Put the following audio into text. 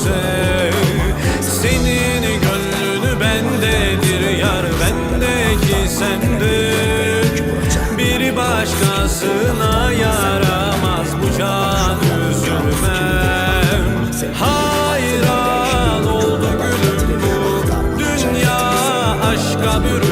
sev. Senin gönlünü bendedir yar, bendeki sendir. Bir başkasına yaramaz bu can, üzülmem. Hayran oldu gülüm bu dünya, aşka bürünmüş.